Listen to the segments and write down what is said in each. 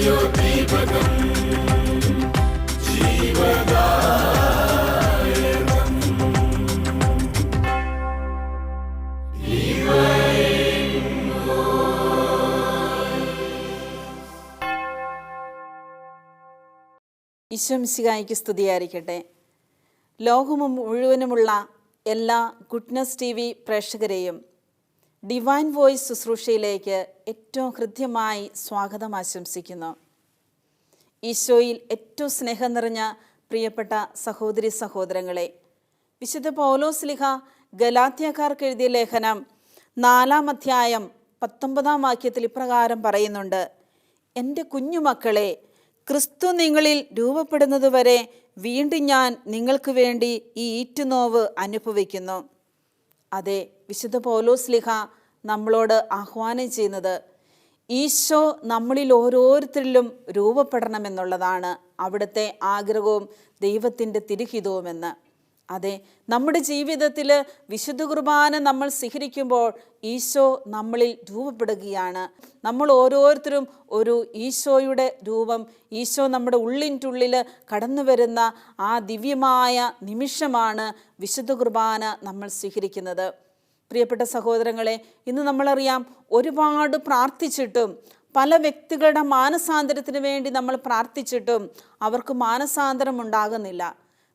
ഈശോ മിശിഹായ്ക്ക് സ്തുതിയായിരിക്കട്ടെ. ലോകം മുഴുവനുമുള്ള എല്ലാ ഗുഡ്നസ് TV പ്രേക്ഷകരെയും ഡിവൈൻ വോയിസ് ശുശ്രൂഷയിലേക്ക് ഏറ്റവും ഹൃദ്യമായി സ്വാഗതം ആശംസിക്കുന്നു. ഈശോയിൽ ഏറ്റവും സ്നേഹം നിറഞ്ഞ പ്രിയപ്പെട്ട സഹോദരി സഹോദരങ്ങളെ, വിശുദ്ധ പൗലോസ്ലീഹ ഗലാത്യക്കാർക്ക് എഴുതിയ ലേഖനം 4-ാം അധ്യായം 19-ാം വാക്യത്തിൽ ഇപ്രകാരം പറയുന്നുണ്ട്: എൻ്റെ കുഞ്ഞുമക്കളെ, ക്രിസ്തു നിങ്ങളിൽ രൂപപ്പെടുന്നതുവരെ വീണ്ടും ഞാൻ നിങ്ങൾക്ക് വേണ്ടി ഈ ഈറ്റുനോവ് അനുഭവിക്കുന്നു. അതെ, വിശുദ്ധ പൗലോസ്ലീഹ നമ്മളോട് ആഹ്വാനം ചെയ്യുന്നത് ഈശോ നമ്മളിൽ ഓരോരുത്തരിലും രൂപപ്പെടണമെന്നുള്ളതാണ് അവിടുത്തെ ആഗ്രഹവും ദൈവത്തിൻ്റെ തിരുഹിതവുമെന്ന്. അതെ, നമ്മുടെ ജീവിതത്തിൽ വിശുദ്ധ കുർബാന നമ്മൾ സ്വീകരിക്കുമ്പോൾ ഈശോ നമ്മളിൽ രൂപപ്പെടുകയാണ്. നമ്മൾ ഓരോരുത്തരും ഒരു ഈശോയുടെ രൂപം, ഈശോ നമ്മുടെ ഉള്ളിൻ്റെ കടന്നു വരുന്ന ആ ദിവ്യമായ നിമിഷമാണ് വിശുദ്ധ കുർബാന നമ്മൾ സ്വീകരിക്കുന്നത്. പ്രിയപ്പെട്ട സഹോദരങ്ങളെ, ഇന്ന് നമ്മളറിയാം, ഒരുപാട് പ്രാർത്ഥിച്ചിട്ടും പല വ്യക്തികളുടെ മാനസാന്തരത്തിന് വേണ്ടി നമ്മൾ പ്രാർത്ഥിച്ചിട്ടും അവർക്ക് മാനസാന്തരം ഉണ്ടാകുന്നില്ല.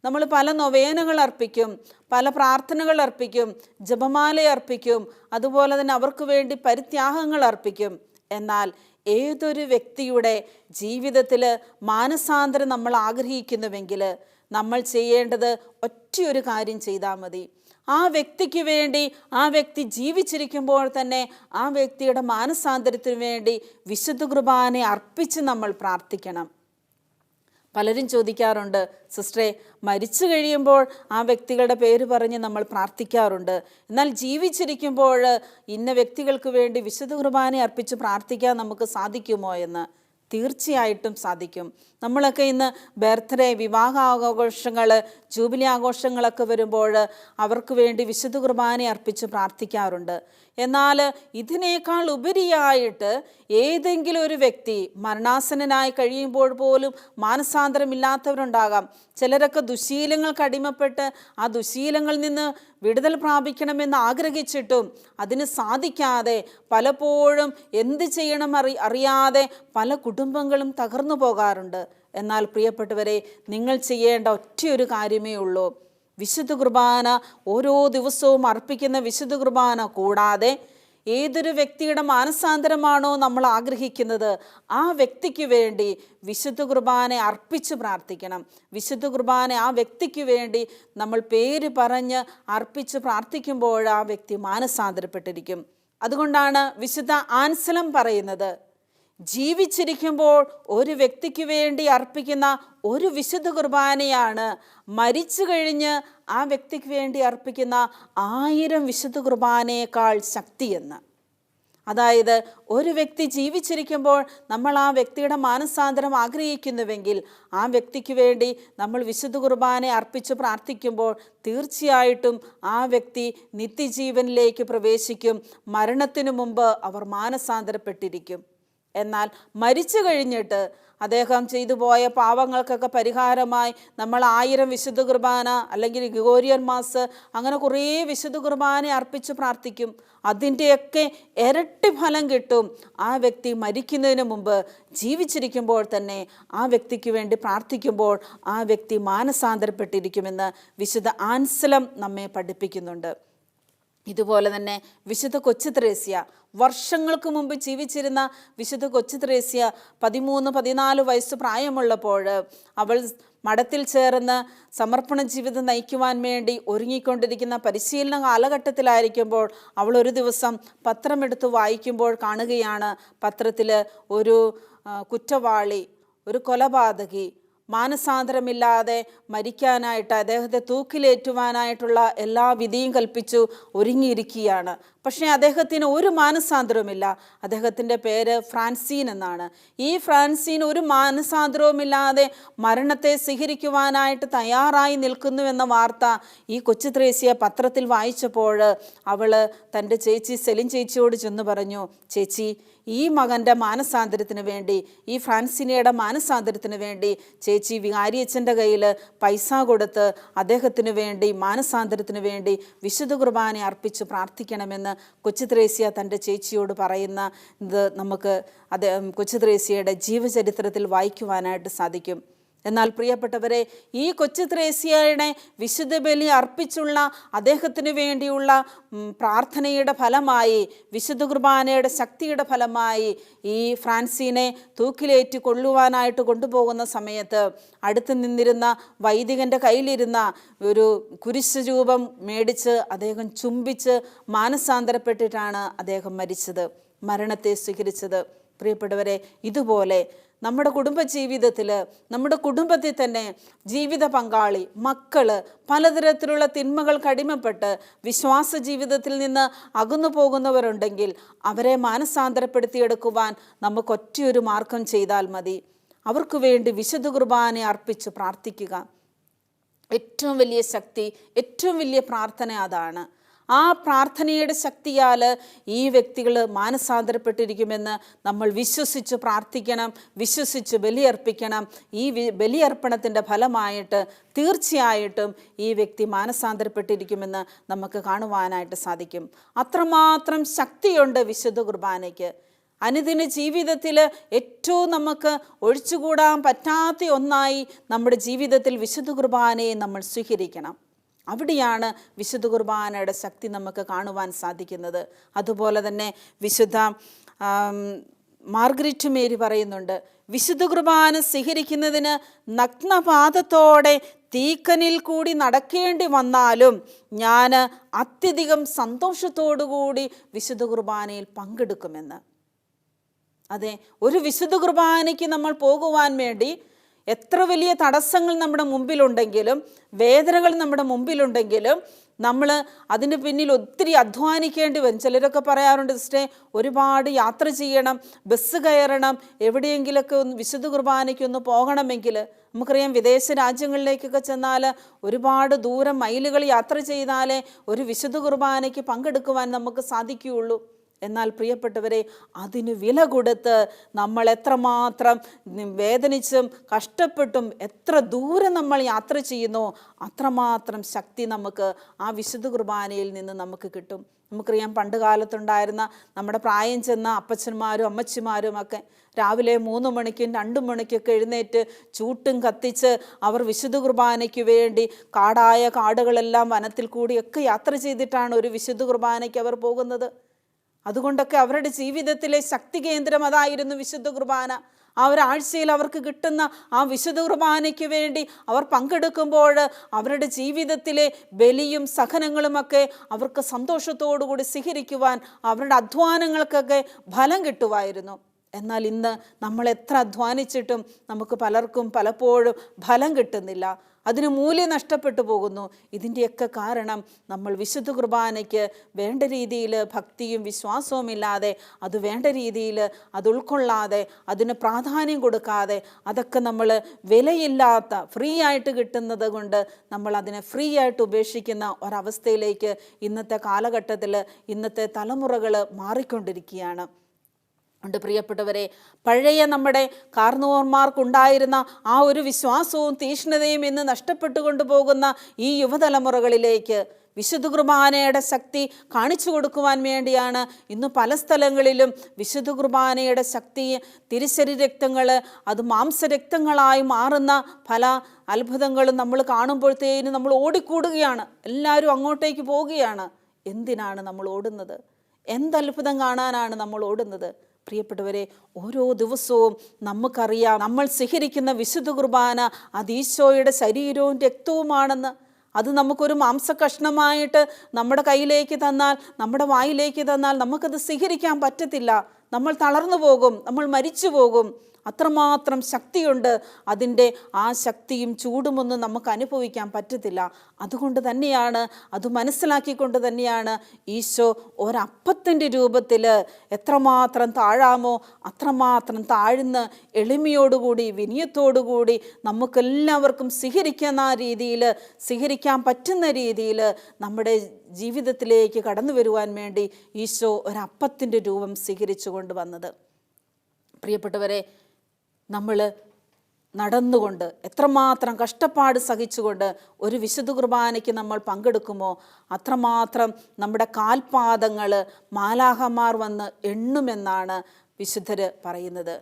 നമ്മൾ പല നൊവേനകൾ അർപ്പിക്കും, പല പ്രാർത്ഥനകൾ അർപ്പിക്കും, ജപമാല അർപ്പിക്കും, അതുപോലെ തന്നെ അവർക്ക് വേണ്ടി പരിത്യാഗങ്ങൾ അർപ്പിക്കും. എന്നാൽ ഏതൊരു വ്യക്തിയുടെ ജീവിതത്തിൽ മാനസാന്തരം നമ്മൾ ആഗ്രഹിക്കുന്നുവെങ്കിൽ നമ്മൾ ചെയ്യേണ്ടത് ഒറ്റയൊരു കാര്യം ചെയ്താൽ മതി. ആ വ്യക്തിക്ക് വേണ്ടി, ആ വ്യക്തി ജീവിച്ചിരിക്കുമ്പോൾ തന്നെ ആ വ്യക്തിയുടെ മാനസാന്തരത്തിന് വേണ്ടി വിശുദ്ധ കുർബാന അർപ്പിച്ച് നമ്മൾ പ്രാർത്ഥിക്കണം. പലരും ചോദിക്കാറുണ്ട്, സിസ്റ്ററെ, മരിച്ചു കഴിയുമ്പോൾ ആ വ്യക്തികളുടെ പേര് പറഞ്ഞ് നമ്മൾ പ്രാർത്ഥിക്കാറുണ്ട്, എന്നാൽ ജീവിച്ചിരിക്കുമ്പോൾ ഇന്ന വ്യക്തികൾക്ക് വേണ്ടി വിശുദ്ധ കുർബാന അർപ്പിച്ച് പ്രാർത്ഥിക്കാൻ നമുക്ക് സാധിക്കുമോ എന്ന്. തീർച്ചയായിട്ടും സാധിക്കും. നമ്മളൊക്കെ ഇന്ന് ബർത്ത്ഡേ, വിവാഹ ആഘോഷങ്ങൾ, ജൂബിലി ആഘോഷങ്ങളൊക്കെ വരുമ്പോൾ അവർക്ക് വേണ്ടി വിശുദ്ധ കുർബാന അർപ്പിച്ച് പ്രാർത്ഥിക്കാറുണ്ട്. എന്നാൽ ഇതിനേക്കാൾ ഉപരിയായിട്ട് ഏതെങ്കിലും ഒരു വ്യക്തി മരണാസന്നനായി കഴിയുമ്പോൾ പോലും മാനസാന്തരമില്ലാത്തവരുണ്ടാകാം. ചിലരൊക്കെ ദുശീലങ്ങൾക്ക് അടിമപ്പെട്ട് ആ ദുശീലങ്ങളിൽ നിന്ന് വിടുതൽ പ്രാപിക്കണമെന്ന് ആഗ്രഹിച്ചിട്ടും അതിന് സാധിക്കാതെ പലപ്പോഴും എന്ത് ചെയ്യണം അറിയാതെ പല കുടുംബങ്ങളും തകർന്നു പോകാറുണ്ട്. എന്നാൽ പ്രിയപ്പെട്ടവരെ, നിങ്ങൾ ചെയ്യേണ്ട ഒറ്റയൊരു കാര്യമേ ഉള്ളൂ. വിശുദ്ധ കുർബാന ഓരോ ദിവസവും അർപ്പിക്കുന്ന വിശുദ്ധ കുർബാന കൂടാതെ ഏതൊരു വ്യക്തിയുടെ മാനസാന്തരമാണോ നമ്മൾ ആഗ്രഹിക്കുന്നത് ആ വ്യക്തിക്ക് വേണ്ടി വിശുദ്ധ കുർബാന അർപ്പിച്ച് പ്രാർത്ഥിക്കണം. വിശുദ്ധ കുർബാന ആ വ്യക്തിക്ക് വേണ്ടി നമ്മൾ പേര് പറഞ്ഞ് അർപ്പിച്ച് പ്രാർത്ഥിക്കുമ്പോൾ ആ വ്യക്തി മാനസാന്തരപ്പെട്ടിരിക്കും. അതുകൊണ്ടാണ് വിശുദ്ധ ആൻസലം പറയുന്നത്, ജീവിച്ചിരിക്കുമ്പോൾ ഒരു വ്യക്തിക്ക് വേണ്ടി അർപ്പിക്കുന്ന ഒരു വിശുദ്ധ കുർബാനയാണ് മരിച്ചു കഴിഞ്ഞ് ആ വ്യക്തിക്ക് വേണ്ടി അർപ്പിക്കുന്ന 1000 വിശുദ്ധ കുർബാനയേക്കാൾ ശക്തിയെന്ന്. അതായത് ഒരു വ്യക്തി ജീവിച്ചിരിക്കുമ്പോൾ നമ്മൾ ആ വ്യക്തിയുടെ മാനസാന്തരം ആഗ്രഹിക്കുന്നുവെങ്കിൽ ആ വ്യക്തിക്ക് വേണ്ടി നമ്മൾ വിശുദ്ധ കുർബാന അർപ്പിച്ച് പ്രാർത്ഥിക്കുമ്പോൾ തീർച്ചയായിട്ടും ആ വ്യക്തി നിത്യജീവനിലേക്ക് പ്രവേശിക്കും. മരണത്തിനു മുമ്പ് അവർ മാനസാന്തരപ്പെട്ടിരിക്കും. എന്നാൽ മരിച്ചു കഴിഞ്ഞിട്ട് അദ്ദേഹം ചെയ്തു പോയ പാവങ്ങൾക്കൊക്കെ പരിഹാരമായി നമ്മൾ 1000 വിശുദ്ധ കുർബാന അല്ലെങ്കിൽ ഗ്രിഗോറിയൻ മാസ് അങ്ങനെ കുറേ വിശുദ്ധ കുർബാന അർപ്പിച്ച് പ്രാർത്ഥിക്കും. അതിൻ്റെയൊക്കെ ഇരട്ടി ഫലം കിട്ടും ആ വ്യക്തി മരിക്കുന്നതിന് മുമ്പ് ജീവിച്ചിരിക്കുമ്പോൾ തന്നെ ആ വ്യക്തിക്ക് വേണ്ടി പ്രാർത്ഥിക്കുമ്പോൾ ആ വ്യക്തി മാനസാന്തരപ്പെട്ടിരിക്കുമെന്ന് വിശുദ്ധ ആൻസലം നമ്മെ പഠിപ്പിക്കുന്നുണ്ട്. ഇതുപോലെ തന്നെ വിശുദ്ധ കൊച്ചു ത്രേസ്യ, വർഷങ്ങൾക്ക് മുമ്പ് ജീവിച്ചിരുന്ന വിശുദ്ധ കൊച്ചു ത്രേസ്യ 13-14 വയസ്സ് പ്രായമുള്ളപ്പോൾ അവൾ മഠത്തിൽ ചേർന്ന് സമർപ്പണ ജീവിതം നയിക്കുവാൻ വേണ്ടി ഒരുങ്ങിക്കൊണ്ടിരിക്കുന്ന പരിശീലന കാലഘട്ടത്തിലായിരിക്കുമ്പോൾ അവൾ ഒരു ദിവസം പത്രമെടുത്ത് വായിക്കുമ്പോൾ കാണുകയാണ്, പത്രത്തിൽ ഒരു കുറ്റവാളി, ഒരു കൊലപാതകി മാനസാന്തരമില്ലാതെ മരിക്കാനായിട്ട് അദ്ദേഹത്തെ തൂക്കിലേറ്റുവാനായിട്ടുള്ള എല്ലാ വിധിയും കൽപ്പിച്ചു ഒരുങ്ങിയിരിക്കുകയാണ്. പക്ഷേ അദ്ദേഹത്തിന് ഒരു മാനസാന്തരവുമില്ല. അദ്ദേഹത്തിൻ്റെ പേര് ഫ്രാൻസീൻ എന്നാണ്. ഈ ഫ്രാൻസീൻ ഒരു മാനസാന്തരവുമില്ലാതെ മരണത്തെ സ്വീകരിക്കുവാനായിട്ട് തയ്യാറായി നിൽക്കുന്നുവെന്ന വാർത്ത ഈ കൊച്ചു ത്രേസ്യ പത്രത്തിൽ വായിച്ചപ്പോൾ അവൾ തൻ്റെ ചേച്ചി സെലിൻ ചേച്ചിയോട് ചെന്ന് പറഞ്ഞു, ചേച്ചി, ഈ മകൻ്റെ മാനസാന്തരത്തിന് വേണ്ടി, ഈ ഫ്രാൻസിനയുടെ മാനസാന്തരത്തിന് വേണ്ടി ചേച്ചി വികാരിയച്ഛൻ്റെ കയ്യിൽ പൈസ കൊടുത്ത് അദ്ദേഹത്തിന് വേണ്ടി മാനസാന്തരത്തിന് വേണ്ടി വിശുദ്ധ കുർബാന അർപ്പിച്ച് പ്രാർത്ഥിക്കണമെന്ന് കൊച്ചു ത്രേസ്യ തൻ്റെ ചേച്ചിയോട് പറയുന്ന ഇത് നമുക്ക് കൊച്ചു ത്രേസ്യയുടെ ജീവചരിത്രത്തിൽ വായിക്കുവാനായിട്ട് സാധിക്കും. എന്നാൽ പ്രിയപ്പെട്ടവരെ, ഈ കൊച്ചു ത്രേസ്യയുടെ വിശുദ്ധ ബലി അർപ്പിച്ചുള്ള അദ്ദേഹത്തിന് വേണ്ടിയുള്ള പ്രാർത്ഥനയുടെ ഫലമായി, വിശുദ്ധ കുർബാനയുടെ ശക്തിയുടെ ഫലമായി ഈ ഫ്രാൻസിനെ തൂക്കിലേറ്റി കൊള്ളുവാനായിട്ട് കൊണ്ടുപോകുന്ന സമയത്ത് അടുത്ത് നിന്നിരുന്ന വൈദികൻ്റെ കയ്യിലിരുന്ന ഒരു കുരിശ് രൂപം മേടിച്ച് അദ്ദേഹം ചുംബിച്ച് മാനസാന്തരപ്പെട്ടിട്ടാണ് അദ്ദേഹം മരിച്ചത്, മരണത്തെ സ്വീകരിച്ചത്. പ്രിയപ്പെട്ടവരെ, ഇതുപോലെ നമ്മുടെ കുടുംബജീവിതത്തിൽ, നമ്മുടെ കുടുംബത്തിൽ തന്നെ ജീവിത പങ്കാളി, മക്കൾ പലതരത്തിലുള്ള തിന്മകൾക്ക് അടിമപ്പെട്ട് വിശ്വാസ ജീവിതത്തിൽ നിന്ന് അകന്നു പോകുന്നവരുണ്ടെങ്കിൽ അവരെ മാനസാന്തരപ്പെടുത്തിയെടുക്കുവാൻ നമുക്ക് ഒറ്റയൊരു മാർഗം ചെയ്താൽ മതി. അവർക്ക് വേണ്ടി വിശുദ്ധ കുർബാന അർപ്പിച്ച് പ്രാർത്ഥിക്കുക. ഏറ്റവും വലിയ ശക്തി, ഏറ്റവും വലിയ പ്രാർത്ഥന അതാണ്. ആ പ്രാർത്ഥനയുടെ ശക്തിയാൽ ഈ വ്യക്തികൾ മാനസാന്തരപ്പെട്ടിരിക്കുമെന്ന് നമ്മൾ വിശ്വസിച്ച് പ്രാർത്ഥിക്കണം, വിശ്വസിച്ച് ബലിയർപ്പിക്കണം. ഈ ബലിയർപ്പണത്തിൻ്റെ ഫലമായിട്ട് തീർച്ചയായിട്ടും ഈ വ്യക്തി മാനസാന്തരപ്പെട്ടിരിക്കുമെന്ന് നമുക്ക് കാണുവാനായിട്ട് സാധിക്കും. അത്രമാത്രം ശക്തിയുണ്ട് വിശുദ്ധ കുർബാനയ്ക്ക്. അനുദിന ജീവിതത്തിൽ ഏറ്റവും നമുക്ക് ഒഴിച്ചുകൂടാൻ പറ്റാത്ത ഒന്നായി നമ്മുടെ ജീവിതത്തിൽ വിശുദ്ധ കുർബാനയെ നമ്മൾ സ്വീകരിക്കണം. അവിടെയാണ് വിശുദ്ധ കുർബാനയുടെ ശക്തി നമുക്ക് കാണുവാൻ സാധിക്കുന്നത്. അതുപോലെ തന്നെ വിശുദ്ധ മാർഗരറ്റ് മേരി പറയുന്നുണ്ട്, വിശുദ്ധ കുർബാന സ്വീകരിക്കുന്നതിന് നഗ്നപാദത്തോടെ തീക്കനിൽ കൂടി നടക്കേണ്ടി വന്നാലും ഞാൻ അത്യധികം സന്തോഷത്തോടുകൂടി വിശുദ്ധ കുർബാനയിൽ പങ്കെടുക്കുമെന്ന്. അതെ, ഒരു വിശുദ്ധ കുർബാനയ്ക്ക് നമ്മൾ പോകുവാൻ വേണ്ടി എത്ര വലിയ തടസ്സങ്ങൾ നമ്മുടെ മുമ്പിലുണ്ടെങ്കിലും, വേദനകൾ നമ്മുടെ മുമ്പിലുണ്ടെങ്കിലും നമ്മൾ അതിന് പിന്നിൽ ഒത്തിരി അധ്വാനിക്കേണ്ടി വരും. ചിലരൊക്കെ പറയാറുണ്ട്, സിസ്റ്റേ ഒരുപാട് യാത്ര ചെയ്യണം, ബസ് കയറണം, എവിടെയെങ്കിലൊക്കെ ഒന്ന് വിശുദ്ധ കുർബാനയ്ക്കൊന്ന് പോകണമെങ്കിൽ. നമുക്കറിയാം, വിദേശ രാജ്യങ്ങളിലേക്കൊക്കെ ചെന്നാൽ ഒരുപാട് ദൂരം മൈലുകൾ യാത്ര ചെയ്താലേ ഒരു വിശുദ്ധ കുർബാനയ്ക്ക് പങ്കെടുക്കുവാൻ നമുക്ക് സാധിക്കുകയുള്ളൂ. എന്നാൽ പ്രിയപ്പെട്ടവരെ, അതിന് വില കൊടുത്ത് നമ്മൾ എത്രമാത്രം വേദനിച്ചും കഷ്ടപ്പെട്ടും എത്ര ദൂരം നമ്മൾ യാത്ര ചെയ്യുന്നോ അത്രമാത്രം ശക്തി നമുക്ക് ആ വിശുദ്ധ കുർബാനയിൽ നിന്ന് നമുക്ക് കിട്ടും. നമുക്കറിയാം, പണ്ട് കാലത്തുണ്ടായിരുന്ന നമ്മുടെ പ്രായം ചെന്ന അപ്പച്ചന്മാരും അമ്മച്ചിമാരും ഒക്കെ രാവിലെ 3 മണിക്കും 2 മണിക്കൊക്കെ എഴുന്നേറ്റ് ചൂട്ടും കത്തിച്ച് അവർ വിശുദ്ധ കുർബാനയ്ക്ക് വേണ്ടി കാടായ കാടുകളെല്ലാം വനത്തിൽ കൂടിയൊക്കെ യാത്ര ചെയ്തിട്ടാണ് ഒരു വിശുദ്ധ കുർബാനയ്ക്ക് അവർ പോകുന്നത്. അതുകൊണ്ടൊക്കെ അവരുടെ ജീവിതത്തിലെ ശക്തി കേന്ദ്രം അതായിരുന്നു വിശുദ്ധ കുർബാന. ആ ഒരാഴ്ചയിൽ അവർക്ക് കിട്ടുന്ന ആ വിശുദ്ധ കുർബാനയ്ക്ക് വേണ്ടി അവർ പങ്കെടുക്കുമ്പോൾ അവരുടെ ജീവിതത്തിലെ ബലിയും സഹനങ്ങളുമൊക്കെ അവർക്ക് സന്തോഷത്തോടുകൂടി സ്വീകരിക്കുവാൻ, അവരുടെ അധ്വാനങ്ങൾക്കൊക്കെ ഫലം കിട്ടുമായിരുന്നു. എന്നാൽ ഇന്ന് നമ്മൾ എത്ര അധ്വാനിച്ചിട്ടും നമുക്ക് പലർക്കും പലപ്പോഴും ഫലം കിട്ടുന്നില്ല, അതിന് മൂല്യം നഷ്ടപ്പെട്ടു പോകുന്നു. ഇതിൻ്റെയൊക്കെ കാരണം നമ്മൾ വിശുദ്ധ കുർബാനയ്ക്ക് വേണ്ട രീതിയിൽ ഭക്തിയും വിശ്വാസവും ഇല്ലാതെ, അത് വേണ്ട രീതിയിൽ അത് ഉൾക്കൊള്ളാതെ, അതിന് പ്രാധാന്യം കൊടുക്കാതെ, അതൊക്കെ നമ്മൾ വിലയില്ലാത്ത ഫ്രീ ആയിട്ട് കിട്ടുന്നത് കൊണ്ട് നമ്മൾ അതിനെ ഫ്രീ ആയിട്ട് ഉപേക്ഷിക്കുന്ന ഒരവസ്ഥയിലേക്ക് ഇന്നത്തെ കാലഘട്ടത്തിൽ ഇന്നത്തെ തലമുറകൾ മാറിക്കൊണ്ടിരിക്കുകയാണ്. ഉണ്ട് പ്രിയപ്പെട്ടവരെ, പഴയ നമ്മുടെ കാർന്നോന്മാർക്കുണ്ടായിരുന്ന ആ ഒരു വിശ്വാസവും തീഷ്ണതയും ഇന്ന് നഷ്ടപ്പെട്ടുകൊണ്ടു പോകുന്ന ഈ യുവതലമുറകളിലേക്ക് വിശുദ്ധ കുർബാനയുടെ ശക്തി കാണിച്ചു കൊടുക്കുവാൻ വേണ്ടിയാണ് ഇന്ന് പല സ്ഥലങ്ങളിലും വിശുദ്ധ കുർബാനയുടെ ശക്തി, തിരുശരീരക്തങ്ങൾ അത് മാംസരക്തങ്ങളായി മാറുന്ന പല അത്ഭുതങ്ങളും നമ്മൾ കാണുമ്പോഴത്തേനും നമ്മൾ ഓടിക്കൂടുകയാണ്, എല്ലാവരും അങ്ങോട്ടേക്ക് പോവുകയാണ്. എന്തിനാണ് നമ്മൾ ഓടുന്നത്? എന്തത്ഭുതം കാണാനാണ് നമ്മൾ ഓടുന്നത്? പ്രിയപ്പെട്ടവരെ, ഓരോ ദിവസവും നമുക്കറിയാം നമ്മൾ സ്വീകരിക്കുന്ന വിശുദ്ധ കുർബാന അത് ഈശോയുടെ ശരീരവും രക്തവുമാണെന്ന്. അത് നമുക്കൊരു മാംസകഷ്ണമായിട്ട് നമ്മുടെ കയ്യിലേക്ക് തന്നാൽ, നമ്മുടെ വായിലേക്ക് തന്നാൽ നമുക്കത് സ്വീകരിക്കാൻ പറ്റത്തില്ല. നമ്മൾ തളർന്നു പോകും, നമ്മൾ മരിച്ചു പോകും. അത്രമാത്രം ശക്തിയുണ്ട്. അതിൻ്റെ ആ ശക്തിയും ചൂടുമൊന്നും നമുക്ക് അനുഭവിക്കാൻ പറ്റത്തില്ല. അതുകൊണ്ട് തന്നെയാണ്, അത് മനസ്സിലാക്കിക്കൊണ്ട് തന്നെയാണ് ഈശോ ഒരപ്പത്തിൻ്റെ രൂപത്തിൽ എത്രമാത്രം താഴാമോ അത്രമാത്രം താഴ്ന്ന് എളിമയോടുകൂടി വിനയത്തോടുകൂടി നമുക്കെല്ലാവർക്കും സ്വീകരിക്കാൻ പറ്റുന്ന രീതിയിൽ നമ്മുടെ ജീവിതത്തിലേക്ക് കടന്നു വരുവാൻ വേണ്ടി ഈശോ ഒരപ്പത്തിൻ്റെ രൂപം സ്വീകരിച്ചു കൊണ്ടുവന്നത്. പ്രിയപ്പെട്ടവരെ, നമ്മൾ നടന്നുകൊണ്ട് എത്രമാത്രം കഷ്ടപ്പാട് സഹിച്ചുകൊണ്ട് ഒരു വിശുദ്ധ കുർബാനയ്ക്ക് നമ്മൾ പങ്കെടുക്കുമോ അത്രമാത്രം നമ്മുടെ കാൽപാദങ്ങൾ മാലാഖമാർ വന്ന് എണ്ണുമെന്നാണ് വിശുദ്ധർ പറയുന്നത്.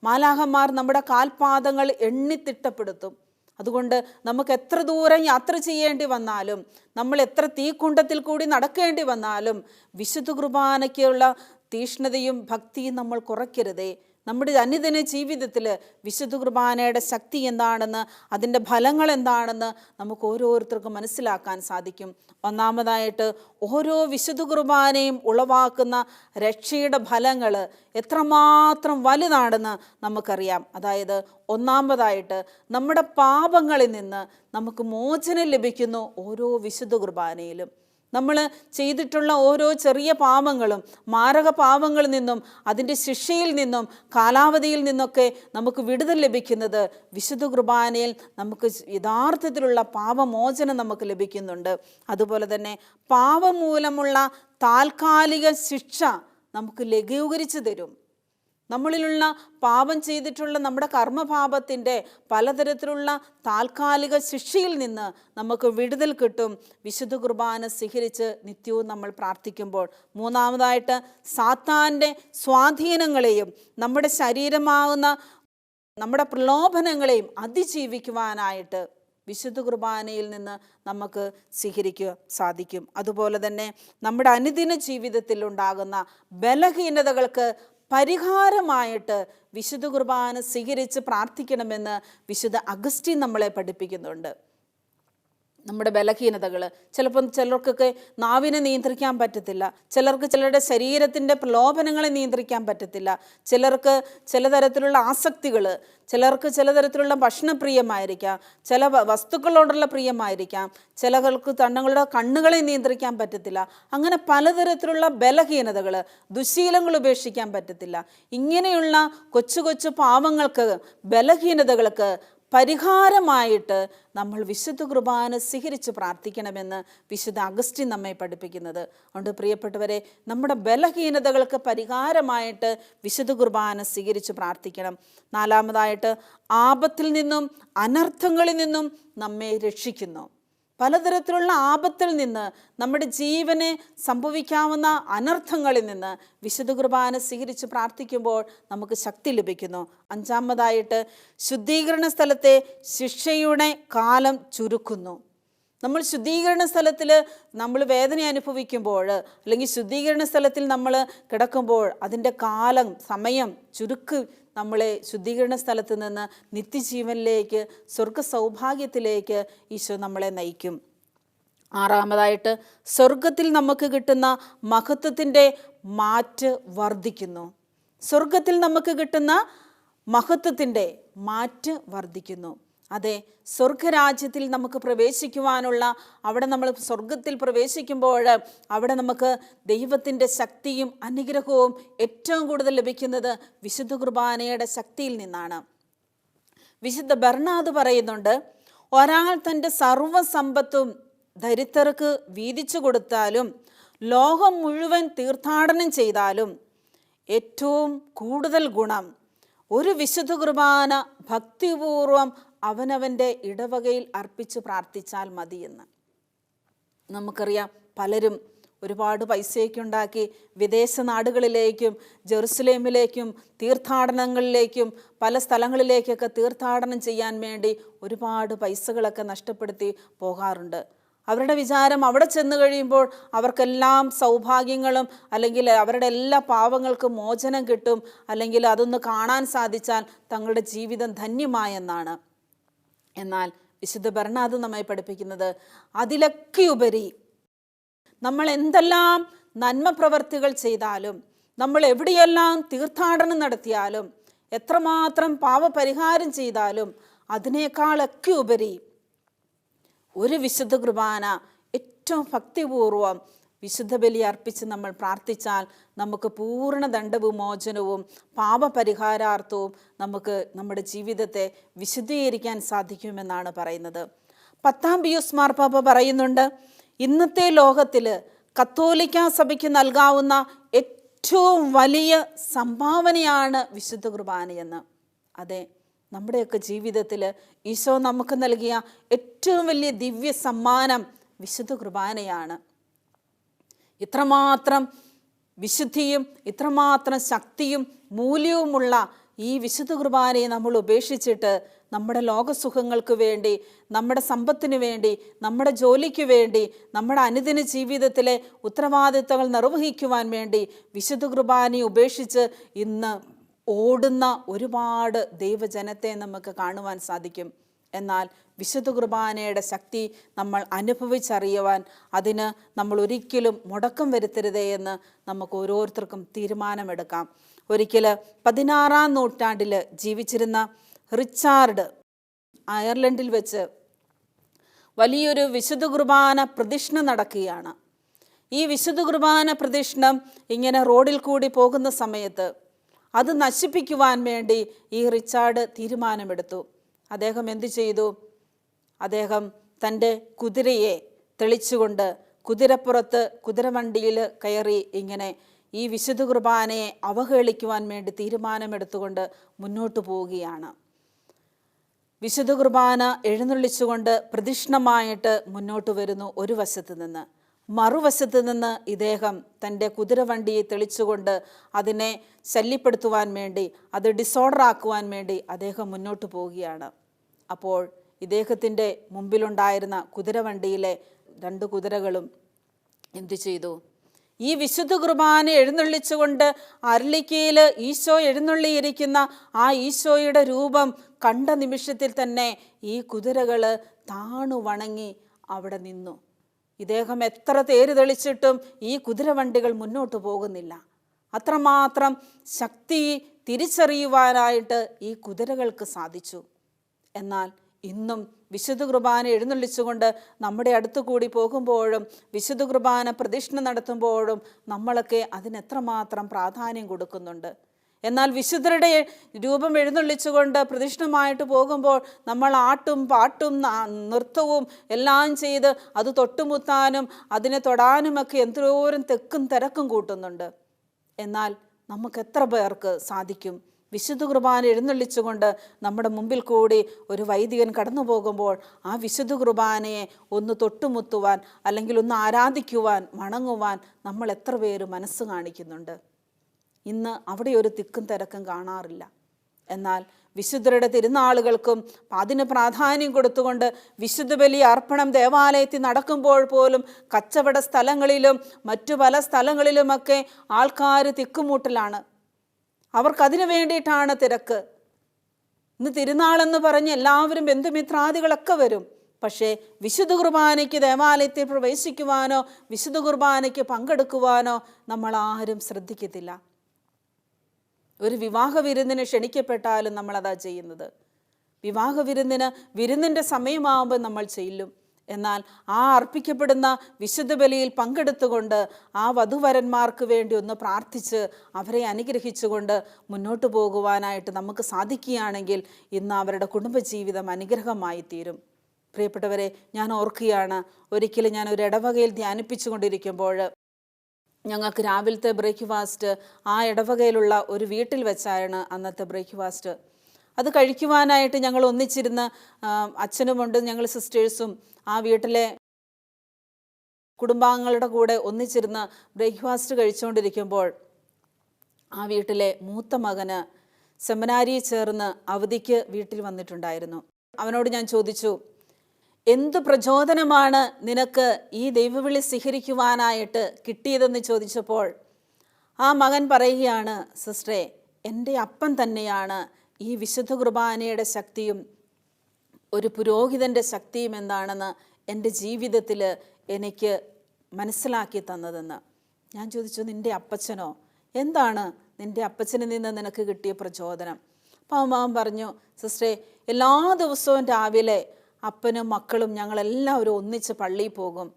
മാലാഖമാർ നമ്മുടെ കാൽപാദങ്ങൾ എണ്ണിത്തിട്ടപ്പെടുത്തും. അതുകൊണ്ട് നമുക്ക് എത്ര ദൂരം യാത്ര ചെയ്യേണ്ടി വന്നാലും, നമ്മൾ എത്ര തീക്കുണ്ടത്തിൽ കൂടി നടക്കേണ്ടി വന്നാലും വിശുദ്ധ കുർബാനയ്ക്കുള്ള തീഷ്ണതയും ഭക്തിയും നമ്മൾ കുറയ്ക്കരുതേ. നമ്മുടെ അനുദിന ജീവിതത്തിൽ വിശുദ്ധ കുർബാനയുടെ ശക്തി എന്താണെന്ന്, അതിൻ്റെ ഫലങ്ങൾ എന്താണെന്ന് നമുക്ക് ഓരോരുത്തർക്കും മനസ്സിലാക്കാൻ സാധിക്കും. ഒന്നാമതായിട്ട്, ഓരോ വിശുദ്ധ കുർബാനയും ഉളവാക്കുന്ന രക്ഷയുടെ ഫലങ്ങൾ എത്രമാത്രം വലുതാണെന്ന് നമുക്കറിയാം. അതായത് ഒന്നാമതായിട്ട്, നമ്മുടെ പാപങ്ങളിൽ നിന്ന് നമുക്ക് മോചനം ലഭിക്കുന്നു ഓരോ വിശുദ്ധ കുർബാനയിലും. നമ്മൾ ചെയ്തിട്ടുള്ള ഓരോ ചെറിയ പാപങ്ങളും, മാരക പാപങ്ങളിൽ നിന്നും അതിൻ്റെ ശിക്ഷയിൽ നിന്നും കാലാവധിയിൽ നിന്നൊക്കെ നമുക്ക് വിടുതൽ ലഭിക്കുന്നത് വിശുദ്ധ കുർബാനയിൽ നമുക്ക് യഥാർത്ഥത്തിലുള്ള പാപമോചനം നമുക്ക് ലഭിക്കുന്നുണ്ട്. അതുപോലെ തന്നെ പാപം മൂലമുള്ള താൽക്കാലിക ശിക്ഷ നമുക്ക് ലഘൂകരിച്ചു തരും. നമ്മളിലുള്ള പാപം ചെയ്തിട്ടുള്ള നമ്മുടെ കർമ്മപാപത്തിൻ്റെ പലതരത്തിലുള്ള താൽക്കാലിക ശിക്ഷയിൽ നിന്ന് നമുക്ക് വിടുതൽ കിട്ടും വിശുദ്ധ കുർബാന സ്വീകരിച്ച് നിത്യവും നമ്മൾ പ്രാർത്ഥിക്കുമ്പോൾ. മൂന്നാമതായിട്ട്, സാത്താൻ്റെ സ്വാധീനങ്ങളെയും നമ്മുടെ ശരീരമാകുന്ന നമ്മുടെ പ്രലോഭനങ്ങളെയും അതിജീവിക്കുവാനായിട്ട് വിശുദ്ധ കുർബാനയിൽ നിന്ന് നമുക്ക് സ്വീകരിക്കുക സാധിക്കും. അതുപോലെ തന്നെ നമ്മുടെ അനുദിന ജീവിതത്തിൽ ഉണ്ടാകുന്ന ബലഹീനതകൾക്ക് പരിഹാരമായിട്ട് വിശുദ്ധ കുർബാന സ്വീകരിച്ച് പ്രാർത്ഥിക്കണമെന്ന് വിശുദ്ധ അഗസ്റ്റിൻ നമ്മളെ പഠിപ്പിക്കുന്നുണ്ട്. നമ്മുടെ ബലഹീനതകൾ, ചിലർക്കൊക്കെ നാവിനെ നിയന്ത്രിക്കാൻ പറ്റത്തില്ല, ചിലർക്ക് ചിലരുടെ ശരീരത്തിൻ്റെ പ്രലോഭനങ്ങളെ നിയന്ത്രിക്കാൻ പറ്റത്തില്ല, ചിലർക്ക് ചിലതരത്തിലുള്ള ആസക്തികൾ, ചിലർക്ക് ചിലതരത്തിലുള്ള ഭക്ഷണപ്രിയമായിരിക്കാം, ചില വസ്തുക്കളോടുള്ള പ്രിയമായിരിക്കാം, ചിലർക്ക് തങ്ങളുടെ കണ്ണുകളെ നിയന്ത്രിക്കാൻ പറ്റത്തില്ല. അങ്ങനെ പലതരത്തിലുള്ള ബലഹീനതകൾ, ദുശീലങ്ങൾ ഉപേക്ഷിക്കാൻ പറ്റത്തില്ല. ഇങ്ങനെയുള്ള കൊച്ചു കൊച്ചു പാവങ്ങൾക്ക്, ബലഹീനതകൾക്ക് പരിഹാരമായിട്ട് നമ്മൾ വിശുദ്ധ കുർബാന സ്വീകരിച്ച് പ്രാർത്ഥിക്കണമെന്ന് വിശുദ്ധ അഗസ്റ്റിൻ നമ്മെ പഠിപ്പിക്കുന്നത്. അതുകൊണ്ട് പ്രിയപ്പെട്ടവരെ, നമ്മുടെ ബലഹീനതകൾക്ക് പരിഹാരമായിട്ട് വിശുദ്ധ കുർബാന സ്വീകരിച്ച് പ്രാർത്ഥിക്കണം. നാലാമതായിട്ട്, ആപത്തിൽ നിന്നും അനർത്ഥങ്ങളിൽ നിന്നും നമ്മെ രക്ഷിക്കുന്നു. പലതരത്തിലുള്ള ആപത്തിൽ നിന്ന്, നമ്മുടെ ജീവനെ സംഭവിക്കാവുന്ന അനർത്ഥങ്ങളിൽ നിന്ന് വിശുദ്ധ കുർബാന സ്വീകരിച്ച് പ്രാർത്ഥിക്കുമ്പോൾ നമുക്ക് ശക്തി ലഭിക്കുന്നു. അഞ്ചാമതായിട്ട്, ശുദ്ധീകരണ സ്ഥലത്തെ ശിക്ഷയുടെ കാലം ചുരുക്കുന്നു. നമ്മൾ ശുദ്ധീകരണ സ്ഥലത്തിൽ നമ്മൾ വേദന അനുഭവിക്കുമ്പോൾ, അല്ലെങ്കിൽ ശുദ്ധീകരണ സ്ഥലത്തിൽ നമ്മൾ കിടക്കുമ്പോൾ അതിൻ്റെ കാലം, സമയം നമ്മളെ ശുദ്ധീകരണ സ്ഥലത്ത് നിന്ന് നിത്യജീവനിലേക്ക്, സ്വർഗ സൗഭാഗ്യത്തിലേക്ക് ഈശോ നമ്മളെ നയിക്കും. ആറാമതായിട്ട്, സ്വർഗത്തിൽ നമുക്ക് കിട്ടുന്ന മഹത്വത്തിൻ്റെ മാറ്റ് വർദ്ധിക്കുന്നു. സ്വർഗത്തിൽ നമുക്ക് കിട്ടുന്ന മഹത്വത്തിൻ്റെ മാറ്റ് വർദ്ധിക്കുന്നു. അതെ, സ്വർഗരാജ്യത്തിൽ നമുക്ക് പ്രവേശിക്കുവാനുള്ള, അവിടെ നമ്മൾ സ്വർഗത്തിൽ പ്രവേശിക്കുമ്പോൾ അവിടെ നമുക്ക് ദൈവത്തിൻ്റെ ശക്തിയും അനുഗ്രഹവും ഏറ്റവും കൂടുതൽ ലഭിക്കുന്നത് വിശുദ്ധ കുർബാനയുടെ ശക്തിയിൽ നിന്നാണ്. വിശുദ്ധ ബർണാദ് പറയുന്നുണ്ട്, ഒരാൾ തൻ്റെ സർവ്വസമ്പത്തും ദരിദ്രർക്ക് വീതിച്ചു കൊടുത്താലും, ലോകം മുഴുവൻ തീർത്ഥാടനം ചെയ്താലും ഏറ്റവും കൂടുതൽ ഗുണം ഒരു വിശുദ്ധ കുർബാന ഭക്തിപൂർവം അവനവൻ്റെ ഇടവകയിൽ അർപ്പിച്ച് പ്രാർത്ഥിച്ചാൽ മതിയെന്ന്. നമുക്കറിയാം, പലരും ഒരുപാട് പൈസയൊക്കെ ഉണ്ടാക്കി വിദേശ നാടുകളിലേക്കും ജെറുസലേമിലേക്കും തീർത്ഥാടനങ്ങളിലേക്കും പല സ്ഥലങ്ങളിലേക്കൊക്കെ തീർത്ഥാടനം ചെയ്യാൻ വേണ്ടി ഒരുപാട് പൈസകളൊക്കെ നഷ്ടപ്പെടുത്തി പോകാറുണ്ട്. അവരുടെ വിചാരം അവിടെ ചെന്ന് കഴിയുമ്പോൾ അവർക്കെല്ലാം സൗഭാഗ്യങ്ങളും, അല്ലെങ്കിൽ അവരുടെ എല്ലാ പാവങ്ങൾക്കും മോചനം കിട്ടും, അല്ലെങ്കിൽ അതൊന്ന് കാണാൻ സാധിച്ചാൽ തങ്ങളുടെ ജീവിതം ധന്യമായെന്നാണ്. എന്നാൽ വിശുദ്ധ ബർണാദ് നമ്മെ പഠിപ്പിക്കുന്നത്, അതിലൊക്കെ ഉപരി നമ്മൾ എന്തെല്ലാം നന്മ പ്രവർത്തികൾ ചെയ്താലും, നമ്മൾ എവിടെയെല്ലാം തീർത്ഥാടനം നടത്തിയാലും, എത്രമാത്രം പാവപരിഹാരം ചെയ്താലും, അതിനേക്കാളൊക്കെ ഉപരി ഒരു വിശുദ്ധ കുർബാന ഏറ്റവും ഭക്തിപൂർവം വിശുദ്ധ ബലി അർപ്പിച്ച് നമ്മൾ പ്രാർത്ഥിച്ചാൽ നമുക്ക് പൂർണ്ണ ദണ്ഡവിമോചനവും പാപപരിഹാരാർത്ഥവും നമുക്ക് നമ്മുടെ ജീവിതത്തെ വിശുദ്ധീകരിക്കാൻ സാധിക്കുമെന്നാണ് പറയുന്നത്. 10-ാം പിയൂസ് മാർപ്പാപ്പ പറയുന്നുണ്ട്, ഇന്നത്തെ ലോകത്തിൽ കത്തോലിക്ക സഭയ്ക്ക് നൽകാവുന്ന ഏറ്റവും വലിയ സംഭാവനയാണ് വിശുദ്ധ കുർബാനയെന്ന്. അതെ, നമ്മുടെയൊക്കെ ജീവിതത്തിൽ ഈശോ നമുക്ക് നൽകിയ ഏറ്റവും വലിയ ദിവ്യ സമ്മാനം വിശുദ്ധ കുർബാനയാണ്. ഇത്രമാത്രം വിശുദ്ധിയും ഇത്രമാത്രം ശക്തിയും മൂല്യവുമുള്ള ഈ വിശുദ്ധ കുർബാനയെ നമ്മൾ ഉപേക്ഷിച്ചിട്ട് നമ്മുടെ ലോകസുഖങ്ങൾക്ക് വേണ്ടി, നമ്മുടെ സമ്പത്തിന് വേണ്ടി, നമ്മുടെ ജോലിക്ക് വേണ്ടി, നമ്മുടെ അനുദിന ജീവിതത്തിലെ ഉത്തരവാദിത്തങ്ങൾ നിർവഹിക്കുവാൻ വേണ്ടി വിശുദ്ധ കുർബാനയെ ഉപേക്ഷിച്ച് ഇന്ന് ഓടുന്ന ഒരുപാട് ദൈവജനത്തെ നമുക്ക് കാണുവാൻ സാധിക്കും. എന്നാൽ വിശുദ്ധ കുർബാനയുടെ ശക്തി നമ്മൾ അനുഭവിച്ചറിയുവാൻ അതിന് നമ്മൾ ഒരിക്കലും മുടക്കം വരുത്തരുതേ എന്ന് നമുക്ക് ഓരോരുത്തർക്കും തീരുമാനമെടുക്കാം. ഒരിക്കൽ 16-ാം നൂറ്റാണ്ടിൽ ജീവിച്ചിരുന്ന റിച്ചാർഡ് അയർലൻഡിൽ വെച്ച് വലിയൊരു വിശുദ്ധ കുർബാന പ്രദക്ഷിണം നടക്കുകയാണ്. ഈ വിശുദ്ധ കുർബാന പ്രദക്ഷിണം ഇങ്ങനെ റോഡിൽ കൂടി പോകുന്ന സമയത്ത് അത് നശിപ്പിക്കുവാൻ വേണ്ടി ഈ റിച്ചാർഡ് തീരുമാനമെടുത്തു. അദ്ദേഹം എന്തു ചെയ്തു? അദ്ദേഹം തൻ്റെ കുതിരയെ തെളിച്ചുകൊണ്ട് കുതിരപ്പുറത്ത് കുതിരവണ്ടിയിൽ കയറി ഇങ്ങനെ ഈ വിശുദ്ധ കുർബാനയെ അവഹേളിക്കുവാൻ വേണ്ടി തീരുമാനമെടുത്തുകൊണ്ട് മുന്നോട്ട് പോവുകയാണ്. വിശുദ്ധ കുർബാന എഴുന്നള്ളിച്ചുകൊണ്ട് പ്രദക്ഷിണമായിട്ട് മുന്നോട്ട് വരുന്നു ഒരു വശത്ത് നിന്ന്. മറുവശത്ത് നിന്ന് ഇദ്ദേഹം തൻ്റെ കുതിരവണ്ടിയെ തെളിച്ചുകൊണ്ട് അതിനെ ശല്യപ്പെടുത്തുവാൻ വേണ്ടി, അത് ഡിസോർഡർ ആക്കുവാൻ വേണ്ടി അദ്ദേഹം മുന്നോട്ട് പോവുകയാണ്. അപ്പോൾ ഇദ്ദേഹത്തിൻ്റെ മുമ്പിലുണ്ടായിരുന്ന കുതിരവണ്ടിയിലെ 2 കുതിരകളും എന്തു ചെയ്തു? ഈ വിശുദ്ധ കുർബാന എഴുന്നള്ളിച്ചുകൊണ്ട് അരളിക്കയിൽ ഈശോ എഴുന്നള്ളിയിരിക്കുന്ന ആ ഈശോയുടെ രൂപം കണ്ട നിമിഷത്തിൽ തന്നെ ഈ കുതിരകൾ താണു വണങ്ങി അവിടെ നിന്നു. ഇദ്ദേഹം എത്ര തേര് തെളിച്ചിട്ടും ഈ കുതിരവണ്ടികൾ മുന്നോട്ട് പോകുന്നില്ല. അത്രമാത്രം ശക്തി തിരിച്ചറിയുവാനായിട്ട് ഈ കുതിരകൾക്ക് സാധിച്ചു. എന്നാൽ ഇന്നും വിശുദ്ധ കുർബാന എഴുന്നള്ളിച്ചുകൊണ്ട് നമ്മുടെ അടുത്തു കൂടി പോകുമ്പോഴും വിശുദ്ധ കുർബാന പ്രദക്ഷിണം നടത്തുമ്പോഴും നമ്മളൊക്കെ അതിനെത്രമാത്രം പ്രാധാന്യം കൊടുക്കുന്നുണ്ട്. എന്നാൽ വിശുദ്ധരുടെ രൂപം എഴുന്നള്ളിച്ചുകൊണ്ട് പ്രദക്ഷിണമായിട്ട് പോകുമ്പോൾ നമ്മൾ ആട്ടും പാട്ടും നൃത്തവും എല്ലാം ചെയ്ത് അത് തൊട്ടുമുത്താനും അതിനെ തൊടാനുമൊക്കെ എന്തോരം തെക്കും തിരക്കും കൂട്ടുന്നുണ്ട്. എന്നാൽ നമുക്ക് എത്ര പേർക്ക് സാധിക്കും വിശുദ്ധ കുർബാന എഴുന്നള്ളിച്ചുകൊണ്ട് നമ്മുടെ മുമ്പിൽ കൂടി ഒരു വൈദികൻ കടന്നു പോകുമ്പോൾ ആ വിശുദ്ധ കുർബാനയെ ഒന്ന് തൊട്ടുമുത്തുവാൻ അല്ലെങ്കിൽ ഒന്ന് ആരാധിക്കുവാൻ, വണങ്ങുവാൻ നമ്മൾ എത്ര പേര് മനസ്സ് കാണിക്കുന്നുണ്ട്? ഇന്ന് അവിടെ ഒരു തിക്കും തിരക്കും കാണാറില്ല. എന്നാൽ വിശുദ്ധരുടെ തിരുനാളുകൾക്കും അതിന് പ്രാധാന്യം കൊടുത്തുകൊണ്ട് വിശുദ്ധ ബലി അർപ്പണം ദേവാലയത്തിൽ നടക്കുമ്പോൾ പോലും കച്ചവട സ്ഥലങ്ങളിലും മറ്റു പല സ്ഥലങ്ങളിലുമൊക്കെ ആൾക്കാർ തിക്കുമൂട്ടലാണ്. അവർക്കതിനു വേണ്ടിയിട്ടാണ് തിരക്ക്. ഇന്ന് തിരുനാളെന്ന് പറഞ്ഞ് എല്ലാവരും ബന്ധുമിത്രാദികളൊക്കെ വരും. പക്ഷേ വിശുദ്ധ കുർബാനയ്ക്ക് ദേവാലയത്തിൽ പ്രവേശിക്കുവാനോ വിശുദ്ധ കുർബാനയ്ക്ക് പങ്കെടുക്കുവാനോ നമ്മൾ ആരും ശ്രദ്ധിക്കത്തില്ല. ഒരു വിവാഹ വിരുന്നിന് ക്ഷണിക്കപ്പെട്ടാലും നമ്മളതാ ചെയ്യുന്നത്. വിവാഹ വിരുന്നിൻ്റെ സമയമാകുമ്പോൾ നമ്മൾ ചെല്ലും. എന്നാൽ ആ അർപ്പിക്കപ്പെടുന്ന വിശുദ്ധ ബലിയിൽ പങ്കെടുത്തുകൊണ്ട് ആ വധുവരന്മാർക്ക് വേണ്ടി ഒന്ന് പ്രാർത്ഥിച്ച് അവരെ അനുഗ്രഹിച്ചുകൊണ്ട് മുന്നോട്ട് പോകുവാനായിട്ട് നമുക്ക് സാധിക്കുകയാണെങ്കിൽ ഇന്ന് അവരുടെ കുടുംബജീവിതം അനുഗ്രഹമായി തീരും. പ്രിയപ്പെട്ടവരെ, ഞാൻ ഓർക്കുകയാണ്, ഒരിക്കലും ഞാൻ ഒരു ഇടവകയിൽ ധ്യാനിപ്പിച്ചു കൊണ്ടിരിക്കുമ്പോൾ ഞങ്ങൾക്ക് രാവിലത്തെ ബ്രേക്ക്ഫാസ്റ്റ് ആ ഇടവകയിലുള്ള ഒരു വീട്ടിൽ വെച്ചാണ് അന്നത്തെ ബ്രേക്ക്ഫാസ്റ്റ്. അത് കഴിക്കുവാനായിട്ട് ഞങ്ങൾ ഒന്നിച്ചിരുന്ന് അച്ഛനുമുണ്ട്, ഞങ്ങൾ സിസ്റ്റേഴ്സും ആ വീട്ടിലെ കുടുംബാംഗങ്ങളുടെ കൂടെ ഒന്നിച്ചിരുന്ന് ബ്രേക്ക്ഫാസ്റ്റ് കഴിച്ചുകൊണ്ടിരിക്കുമ്പോൾ ആ വീട്ടിലെ മൂത്ത മകന് സെമിനാരിയിൽ ചേർന്ന് അവധിക്ക് വീട്ടിൽ വന്നിട്ടുണ്ടായിരുന്നു. അവനോട് ഞാൻ ചോദിച്ചു, എന്തു പ്രചോദനമാണ് നിനക്ക് ഈ ദൈവവിളി സ്വീകരിക്കുവാനായിട്ട് കിട്ടിയതെന്ന് ചോദിച്ചപ്പോൾ ആ മകൻ പറയുകയാണ്, സിസ്റ്ററെ, എൻ്റെ അപ്പൻ തന്നെയാണ് ഈ വിശുദ്ധ കുർബാനയുടെ ശക്തിയും ഒരു പുരോഹിതൻ്റെ ശക്തിയും എന്താണെന്ന് എൻ്റെ ജീവിതത്തിൽ എനിക്ക് മനസ്സിലാക്കി തന്നതെന്ന്. ഞാൻ ചോദിച്ചു, നിൻ്റെ അപ്പച്ചനോ? എന്താണ് നിൻ്റെ അപ്പച്ചനിൽ നിന്ന് നിനക്ക് കിട്ടിയ പ്രചോദനം? അപ്പോൾ അവൻ പറഞ്ഞു, സിസ്റ്ററെ, എല്ലാ ദിവസവും രാവിലെ അപ്പനും മക്കളും ഞങ്ങളെല്ലാവരും ഒന്നിച്ച് പള്ളിയിൽ പോകും.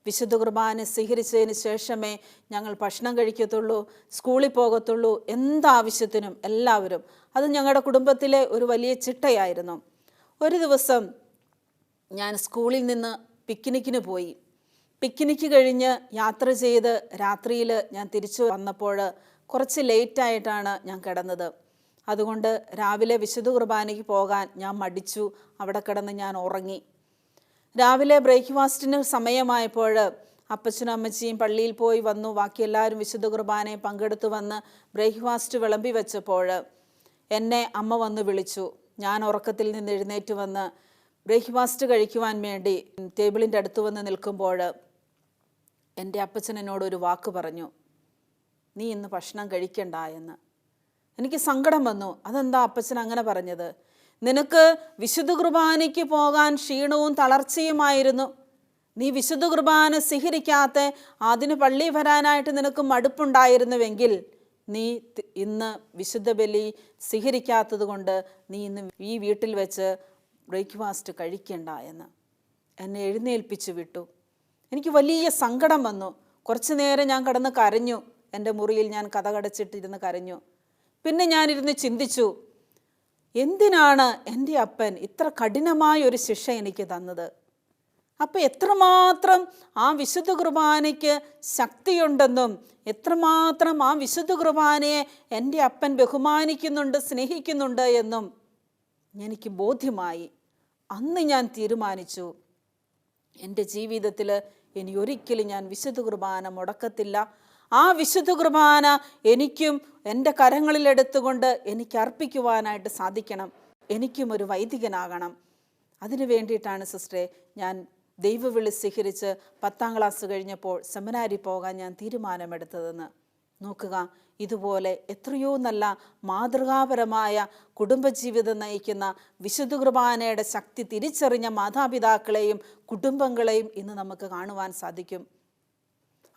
വിശുദ്ധ കുർബാന സ്വീകരിച്ചതിന് ശേഷമേ ഞങ്ങൾ ഭക്ഷണം കഴിക്കത്തുള്ളൂ, സ്കൂളിൽ പോകത്തുള്ളൂ. എന്താവശ്യത്തിനും എല്ലാവരും. അത് ഞങ്ങളുടെ കുടുംബത്തിലെ ഒരു വലിയ ചിട്ടയായിരുന്നു. ഒരു ദിവസം ഞാൻ സ്കൂളിൽ നിന്ന് പിക്നിക്കിന് പോയി. പിക്നിക്ക് കഴിഞ്ഞ് യാത്ര ചെയ്ത് രാത്രിയിൽ ഞാൻ തിരിച്ചു വന്നപ്പോൾ കുറച്ച് ലേറ്റായിട്ടാണ് ഞാൻ കിടന്നത്. അതുകൊണ്ട് രാവിലെ വിശുദ്ധ കുർബാനയ്ക്ക് പോകാൻ ഞാൻ മടിച്ചു. അവിടെ കിടന്ന് ഞാൻ ഉറങ്ങി. രാവിലെ ബ്രേക്ക്ഫാസ്റ്റിന് സമയമായപ്പോൾ അപ്പച്ചനും അമ്മച്ചിയും പള്ളിയിൽ പോയി വന്നു. ബാക്കി എല്ലാവരും വിശുദ്ധ കുർബാനയെ പങ്കെടുത്തു വന്ന് ബ്രേക്ക്ഫാസ്റ്റ് വിളമ്പി വെച്ചപ്പോൾ എന്നെ അമ്മ വന്ന് വിളിച്ചു. ഞാൻ ഉറക്കത്തിൽ നിന്ന് എഴുന്നേറ്റ് വന്ന് ബ്രേക്ക്ഫാസ്റ്റ് കഴിക്കുവാൻ വേണ്ടി ടേബിളിൻ്റെ അടുത്ത് വന്ന് നിൽക്കുമ്പോൾ എൻ്റെ അപ്പച്ചൻ എന്നോടൊരു വാക്ക് പറഞ്ഞു, നീ ഇന്ന് ഭക്ഷണം കഴിക്കണ്ട എന്ന്. എനിക്ക് സങ്കടം വന്നു. അതെന്താ അപ്പച്ചൻ അങ്ങനെ പറഞ്ഞത്? നിനക്ക് വിശുദ്ധ കുർബാനയ്ക്ക് പോകാൻ ക്ഷീണവും തളർച്ചയുമായിരുന്നു. നീ വിശുദ്ധ കുർബാന സ്വീകരിക്കാത്ത അതിന് പള്ളി വരാനായിട്ട് നിനക്ക് മടുപ്പുണ്ടായിരുന്നുവെങ്കിൽ നീ ഇന്ന് വിശുദ്ധ ബലി സ്വീകരിക്കാത്തത് കൊണ്ട് നീ ഇന്ന് ഈ വീട്ടിൽ വെച്ച് ബ്രേക്ക്ഫാസ്റ്റ് കഴിക്കണ്ട എന്ന് എന്നെ എഴുന്നേൽപ്പിച്ചു വിട്ടു. എനിക്ക് വലിയ സങ്കടം വന്നു. കുറച്ചു നേരം ഞാൻ കിടന്ന് കരഞ്ഞു. എൻ്റെ മുറിയിൽ ഞാൻ കതകടച്ചിട്ടിരുന്ന് കരഞ്ഞു. പിന്നെ ഞാനിരുന്ന് ചിന്തിച്ചു, എന്തിനാണ് എൻ്റെ അപ്പൻ ഇത്ര കഠിനമായ ഒരു ശിക്ഷ എനിക്ക് തന്നത്? അപ്പം എത്രമാത്രം ആ വിശുദ്ധ കുർബാനയ്ക്ക് ശക്തിയുണ്ടെന്നും എത്രമാത്രം ആ വിശുദ്ധ കുർബാനയെ എൻ്റെ അപ്പൻ ബഹുമാനിക്കുന്നുണ്ട്, സ്നേഹിക്കുന്നുണ്ട് എന്നും എനിക്ക് ബോധ്യമായി. അന്ന് ഞാൻ തീരുമാനിച്ചു, എൻ്റെ ജീവിതത്തിൽ ഇനി ഒരിക്കലും ഞാൻ വിശുദ്ധ കുർബാന മുടക്കത്തില്ല. ആ വിശുദ്ധ കുർബാന എനിക്കും എൻ്റെ കരങ്ങളിലെടുത്തുകൊണ്ട് എനിക്ക് അർപ്പിക്കുവാനായിട്ട് സാധിക്കണം. എനിക്കും ഒരു വൈദികനാകണം. അതിനു വേണ്ടിയിട്ടാണ് സിസ്റ്ററെ ഞാൻ ദൈവവിളി സ്വീകരിച്ച് 10ാം ക്ലാസ് കഴിഞ്ഞപ്പോൾ സെമിനാരി പോകാൻ ഞാൻ തീരുമാനമെടുത്തതെന്ന്. നോക്കുക, ഇതുപോലെ എത്രയോ നല്ല മാതൃകാപരമായ കുടുംബജീവിതം നയിക്കുന്ന വിശുദ്ധ കുർബാനയുടെ ശക്തി തിരിച്ചറിഞ്ഞ മാതാപിതാക്കളെയും കുടുംബങ്ങളെയും ഇന്ന് നമുക്ക് കാണുവാൻ സാധിക്കും.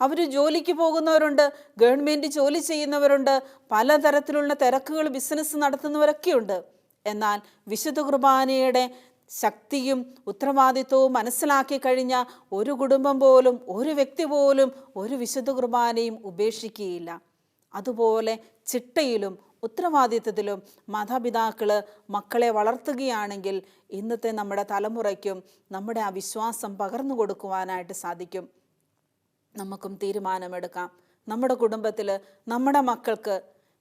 അവർ ജോലിക്ക് പോകുന്നവരുണ്ട്, ഗവൺമെൻറ് ജോലി ചെയ്യുന്നവരുണ്ട്, പലതരത്തിലുള്ള തിരക്കുകൾ ബിസിനസ് നടത്തുന്നവരൊക്കെയുണ്ട്. എന്നാൽ വിശുദ്ധ കുർബാനയുടെ ശക്തിയും ഉത്തരവാദിത്വവും മനസ്സിലാക്കി കഴിഞ്ഞ ഒരു കുടുംബം പോലും, ഒരു വ്യക്തി പോലും ഒരു വിശുദ്ധ കുർബാനയും ഉപേക്ഷിക്കുകയില്ല. അതുപോലെ ചിട്ടയിലും ഉത്തരവാദിത്വത്തിലും മാതാപിതാക്കൾ മക്കളെ വളർത്തുകയാണെങ്കിൽ ഇന്നത്തെ നമ്മുടെ തലമുറയ്ക്കും നമ്മുടെ ആ വിശ്വാസം പകർന്നു കൊടുക്കുവാനായിട്ട് സാധിക്കും. നമുക്കും തീരുമാനമെടുക്കാം. നമ്മുടെ കുടുംബത്തിൽ നമ്മുടെ മക്കൾക്ക്,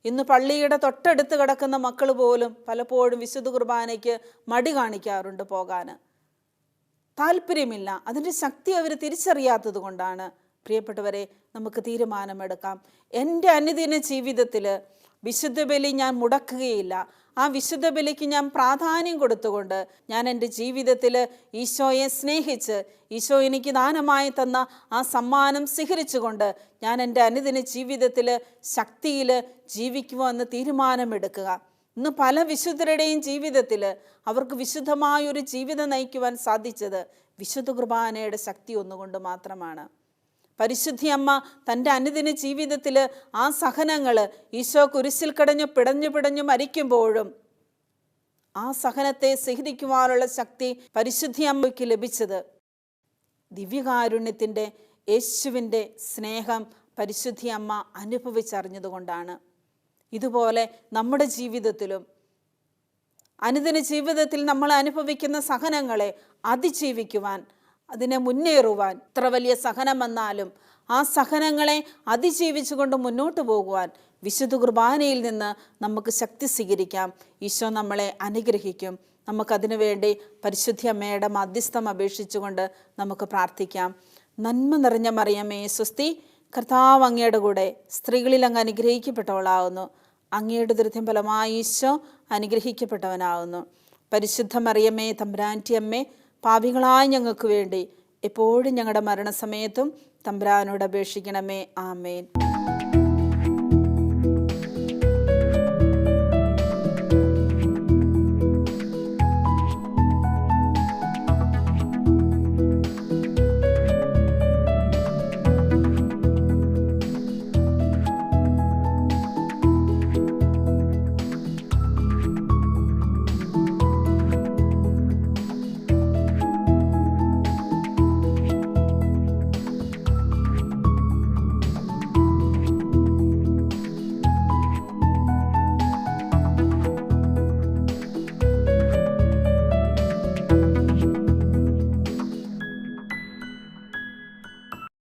ഇന്ന് പള്ളിയുടെ തൊട്ടടുത്ത് കിടക്കുന്ന മക്കൾ പോലും പലപ്പോഴും വിശുദ്ധ കുർബാനയ്ക്ക് മടി കാണിക്കാറുണ്ട്, പോകാൻ താല്പര്യമില്ല. അതിൻ്റെ ശക്തി അവർ തിരിച്ചറിയാത്തത് കൊണ്ടാണ്. പ്രിയപ്പെട്ടവരെ, നമുക്ക് തീരുമാനമെടുക്കാം. എൻ്റെ അനുദിന ജീവിതത്തിൽ വിശുദ്ധ ബലി ഞാൻ മുടക്കുകയില്ല. ആ വിശുദ്ധ ബലിക്ക് ഞാൻ പ്രാധാന്യം കൊടുത്തുകൊണ്ട് ഞാൻ എൻ്റെ ജീവിതത്തിൽ ഈശോയെ സ്നേഹിച്ച് ഈശോ എനിക്ക് ദാനമായി തന്ന ആ സമ്മാനം സ്വീകരിച്ചുകൊണ്ട് ഞാൻ എൻ്റെ അനുദിന ജീവിതത്തിൽ ശക്തിയിൽ ജീവിക്കുമെന്ന് തീരുമാനമെടുക്കുക. ഇന്ന് പല വിശുദ്ധരുടെയും ജീവിതത്തിൽ അവർക്ക് വിശുദ്ധമായൊരു ജീവിതം നയിക്കുവാൻ സാധിച്ചത് വിശുദ്ധ കുർബാനയുടെ ശക്തി ഒന്നുകൊണ്ട് മാത്രമാണ്. പരിശുദ്ധി അമ്മ തൻ്റെ അനുദിന ജീവിതത്തിൽ ആ സഹനങ്ങൾ ഈശോ കുരിശിൽ കടഞ്ഞു പിടഞ്ഞു മരിക്കുമ്പോഴും ആ സഹനത്തെ സഹിക്കുവാനുള്ള ശക്തി പരിശുദ്ധി അമ്മയ്ക്ക് ലഭിച്ചത് ദിവ്യകാരുണ്യത്തിൻ്റെ യേശുവിൻ്റെ സ്നേഹം പരിശുദ്ധി അമ്മ അനുഭവിച്ചറിഞ്ഞതുകൊണ്ടാണ്. ഇതുപോലെ നമ്മുടെ ജീവിതത്തിലും അനുദിന ജീവിതത്തിൽ നമ്മൾ അനുഭവിക്കുന്ന സഹനങ്ങളെ അതിജീവിക്കുവാൻ, അതിനെ മുന്നേറുവാൻ, ഇത്ര വലിയ സഹനം വന്നാലും ആ സഹനങ്ങളെ അതിജീവിച്ചുകൊണ്ട് മുന്നോട്ട് പോകുവാൻ വിശുദ്ധ കുർബാനയിൽ നിന്ന് നമുക്ക് ശക്തി സ്വീകരിക്കാം. ഈശോ നമ്മളെ അനുഗ്രഹിക്കും. നമുക്കതിനു വേണ്ടി പരിശുദ്ധ അമ്മയുടെ മധ്യസ്ഥം അപേക്ഷിച്ചുകൊണ്ട് നമുക്ക് പ്രാർത്ഥിക്കാം. നന്മ നിറഞ്ഞ മറിയമേ സ്വസ്തി, കർത്താവ് അങ്ങയുടെ കൂടെ, സ്ത്രീകളിൽ അങ്ങ് അനുഗ്രഹിക്കപ്പെട്ടവളാകുന്നു. അങ്ങയുടെ ദുരിതം ഫലമായി ഈശോ അനുഗ്രഹിക്കപ്പെട്ടവനാകുന്നു. പരിശുദ്ധ മറിയമേ തമ്പുരാൻ്റെ അമ്മേ, പാപികളായ ഞങ്ങൾക്ക് വേണ്ടി എപ്പോഴും ഞങ്ങളുടെ മരണസമയത്തും തമ്പുരാനോട് അപേക്ഷിക്കണമേ. ആമേൻ.